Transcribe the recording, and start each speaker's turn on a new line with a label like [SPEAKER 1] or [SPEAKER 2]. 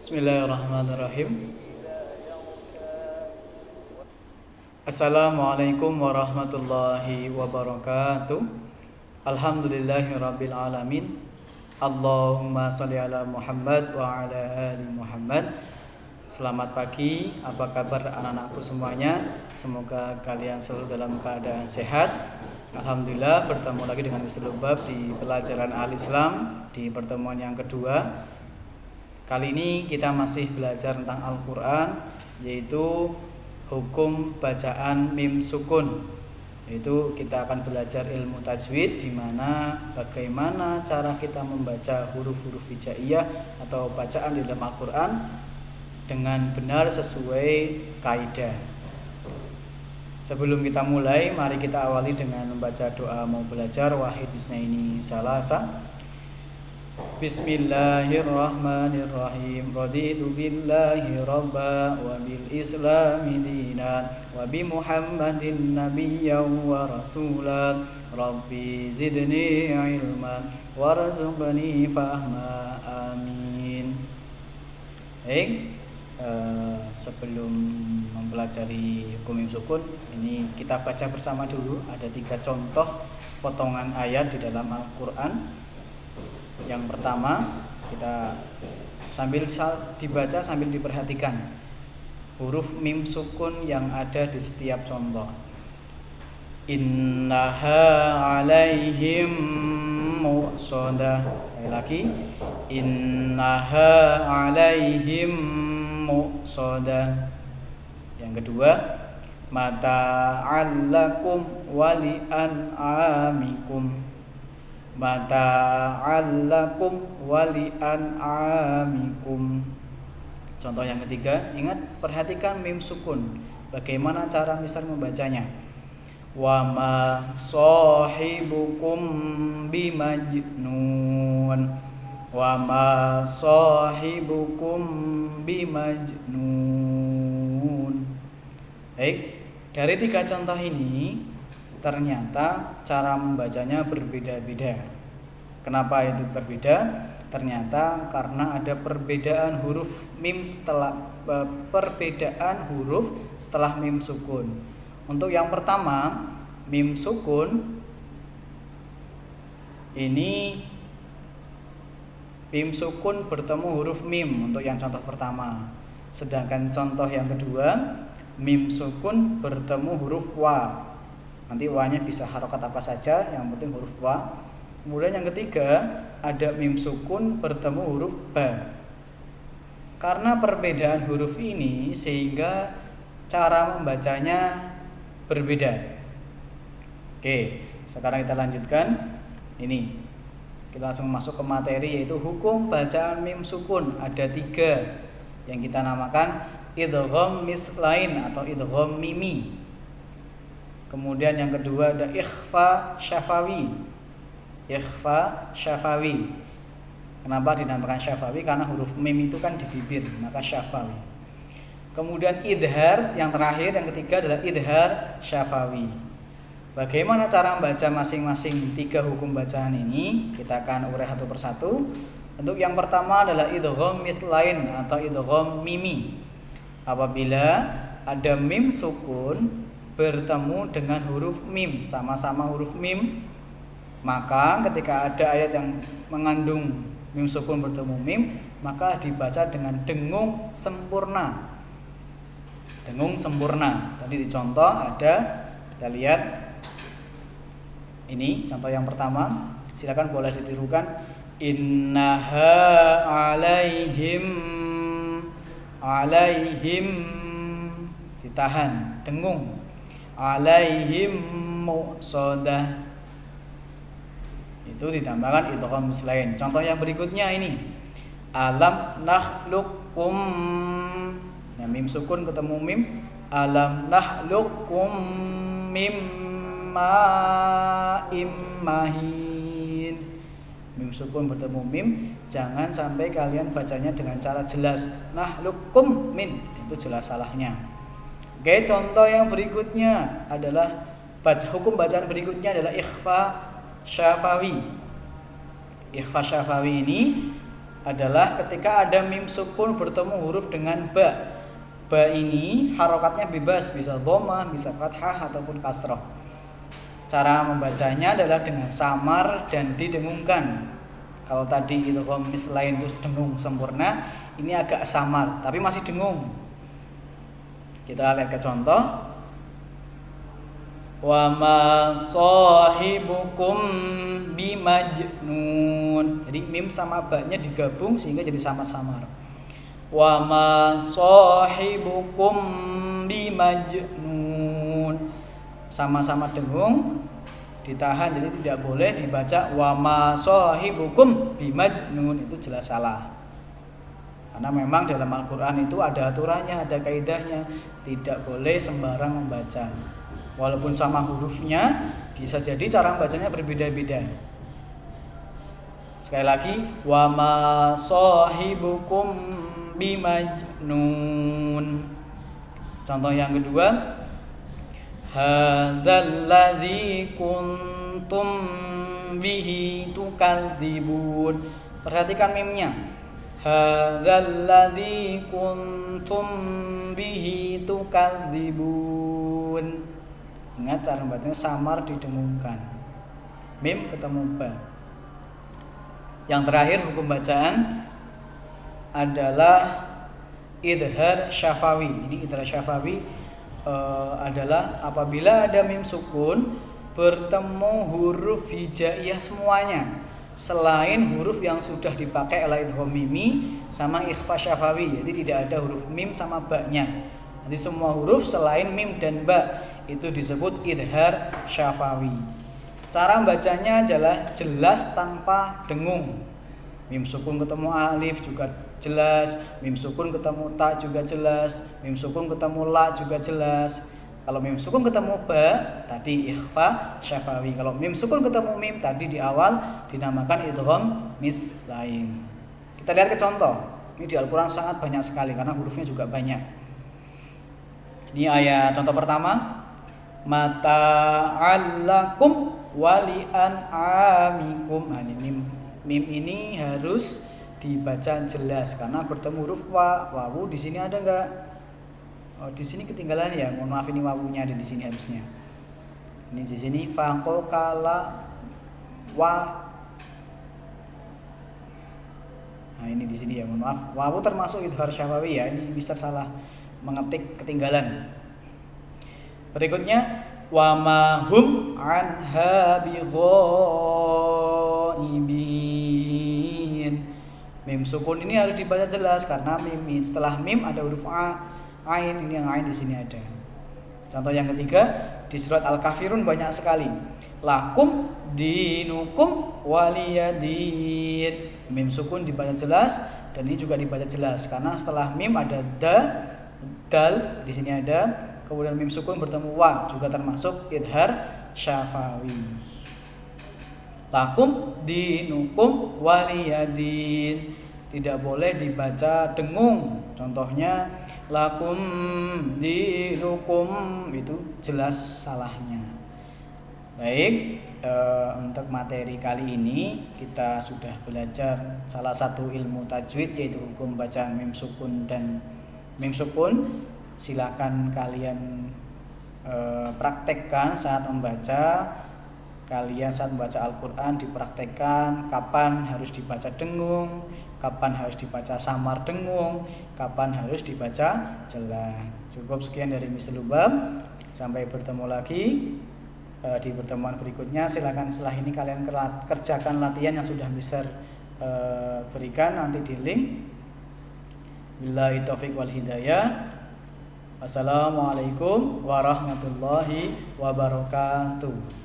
[SPEAKER 1] Bismillahirrahmanirrahim. Assalamualaikum warahmatullahi wabarakatuh. Alhamdulillahirabbil alamin. Allahumma shalli ala Muhammad wa ala ali Muhammad. Selamat pagi, apa kabar anak-anakku semuanya? Semoga kalian selalu dalam keadaan sehat. Alhamdulillah, bertemu lagi dengan Mr. Lubab di pelajaran Al-Islam di pertemuan yang kedua. Kali ini kita masih belajar tentang Al-Quran, yaitu hukum bacaan mim sukun. Yaitu kita akan belajar ilmu tajwid, di mana bagaimana cara kita membaca huruf-huruf hijaiyah atau bacaan di dalam Al-Quran dengan benar sesuai kaidah. Sebelum kita mulai, mari kita awali dengan membaca doa mau belajar wahid isnaini salasa. Bismillahirrahmanirrahim. Raditu billahi rabba wa bil islami dinan wa bi Muhammadin nabiyyan wa rasulan. Rabbi zidni ilman warzuqni fahma. Amin. Baik, sebelum mempelajari hukum mim sukun, ini kita baca bersama dulu. Ada 3 contoh potongan ayat di dalam Al-Quran. Yang pertama, kita sambil dibaca sambil diperhatikan huruf mim sukun yang ada di setiap contoh. Innaha alaihim mu'sadah. Sekali lagi, innaha alaihim mu'sadah. Yang kedua, mata'allakum wali an'amikum. Mata'allakum wali an'amikum. Contoh yang ketiga, ingat perhatikan mim sukun. Bagaimana cara misal membacanya? Wa ma sahibukum bimajnun. Wa ma sahibukum bimajnun. Baik, dari 3 contoh ini ternyata cara membacanya berbeda-beda. Kenapa itu berbeda? Ternyata karena ada perbedaan huruf mim setelah mim sukun. Untuk yang pertama, mim sukun ini mim sukun bertemu huruf mim untuk yang contoh pertama. Sedangkan contoh yang kedua, mim sukun bertemu huruf wa. Nanti wa-nya bisa harokat apa saja, yang penting huruf wa. Kemudian yang ketiga, ada mim sukun bertemu huruf ba. Karena perbedaan huruf ini sehingga cara membacanya berbeda. Oke, sekarang kita lanjutkan. Ini kita langsung masuk ke materi, yaitu hukum bacaan mim sukun. Ada 3 yang kita namakan idgham mislain atau idgham mimi. Kemudian yang kedua ada ikhfa syafawi. Ikhfa syafawi. Kenapa dinamakan syafawi? Karena huruf mim itu kan di bibir, maka syafawi. Kemudian idhar, yang terakhir, yang ketiga adalah idhar syafawi. Bagaimana cara membaca masing-masing 3 hukum bacaan ini? Kita akan urai satu persatu. Untuk yang pertama adalah idgham mithlain atau idgham mimi. Apabila ada mim sukun bertemu dengan huruf mim, sama-sama huruf mim, maka ketika ada ayat yang mengandung mim sukun bertemu mim, maka dibaca dengan dengung sempurna. Dengung sempurna. Tadi di contoh ada, kita lihat ini contoh yang pertama. Silakan boleh ditirukan. Innaha alaihim ditahan, dengung. Alaihim mu'sadah. Itu dinamakan idgham mislain. Contoh yang berikutnya ini. Alam nakhluqkum. Nah, mim sukun ketemu mim. Alam nakhluqkum mim ma'im mahin. Mim sukun bertemu mim, jangan sampai kalian bacanya dengan cara jelas. Nakhluqkum min, itu jelas salahnya. Oke, contoh yang berikutnya adalah hukum bacaan berikutnya adalah ikhfa syafawi. Ikhfa syafawi ini adalah ketika ada mim sukun bertemu huruf dengan ba. Ba ini harokatnya bebas, bisa dhammah, bisa fathah ataupun kasroh. Cara membacanya adalah dengan samar dan didengungkan. Kalau tadi itu mislain itu dengung sempurna, ini agak samar tapi masih dengung. Kita lihat ke contoh. Wa ma sahibukum bimajnun. Jadi mim sama ba-nya digabung sehingga jadi samar-samar. Wa ma sahibukum bimajnun. Sama-sama dengung, ditahan, jadi tidak boleh dibaca wa ma sahibukum bimajnun, itu jelas salah. Karena memang dalam Al-Qur'an itu ada aturannya, ada kaidahnya, tidak boleh sembarang membaca. Walaupun sama hurufnya, bisa jadi cara membacanya berbeda-beda. Sekali lagi, wa ma sahibukum bimajnun. Contoh yang kedua, hadzal ladzi kuntum bihi tukadzibun. Perhatikan mimnya. Hadzal ladzi kuntum bihi tukadzibun. Ingat cara membacanya samar didengungkan. Mim ketemu ba. Yang terakhir hukum bacaan adalah idhar syafawi. Ini idhar syafawi adalah apabila ada mim sukun bertemu huruf hijaiyah semuanya selain huruf yang sudah dipakai oleh idgham mimi sama ikhfa syafawi. Jadi tidak ada huruf mim sama ba-nya. Jadi semua huruf selain mim dan ba itu disebut idhar syafawi. Cara bacanya adalah jelas tanpa dengung. Mim sukun ketemu alif juga jelas, mim sukun ketemu ta juga jelas, mim sukun ketemu la juga jelas. Kalau mim sukun ketemu ba tadi ikhfa syafawi. Kalau mim sukun ketemu mim tadi di awal dinamakan idgham mislain. Kita lihat ke contoh. Ini di Al-Qur'an sangat banyak sekali karena hurufnya juga banyak. Ini ayat contoh pertama, mata'allakum walian amikum. Nah, ini mim ini harus dibaca jelas karena bertemu huruf wa. Wawu di sini ada enggak? Oh, di sini ketinggalan ya. Mohon maaf, ini wawunya ada di sini harusnya. Ini di sini faqala wa. Nah, ini di sini ya. Mohon maaf. Wawu termasuk idhar syafawi ya. Ini bisa salah mengetik, ketinggalan. Berikutnya wa ma hum anha bighaibin. Mim sukun ini harus dibaca jelas karena mim setelah mim ada huruf a, ain. Ini yang ain di sini ada. Contoh yang ketiga di surat Al-Kafirun banyak sekali. Lakum dinukum waliyadin. Mim sukun dibaca jelas dan ini juga dibaca jelas karena setelah mim ada dal di sini ada. Kemudian mim sukun bertemu wa juga termasuk idhar syafawi. Lakum dinukum waliyadin. Tidak boleh dibaca dengung. Contohnya lakum dinukum, itu jelas salahnya. Baik, untuk materi kali ini kita sudah belajar salah satu ilmu tajwid yaitu hukum bacaan mim sukun dan mim sukun. Silakan kalian praktekkan saat membaca. Kalian saat membaca Al-Quran dipraktekkan kapan harus dibaca dengung, kapan harus dibaca samar dengung, kapan harus dibaca jelas. Cukup sekian dari Misal Lubab. Sampai bertemu lagi di pertemuan berikutnya. Silakan setelah ini kalian kerjakan latihan yang sudah Misal berikan nanti di link. Billahi taufiq wal hidayah. Assalamualaikum warahmatullahi wabarakatuh.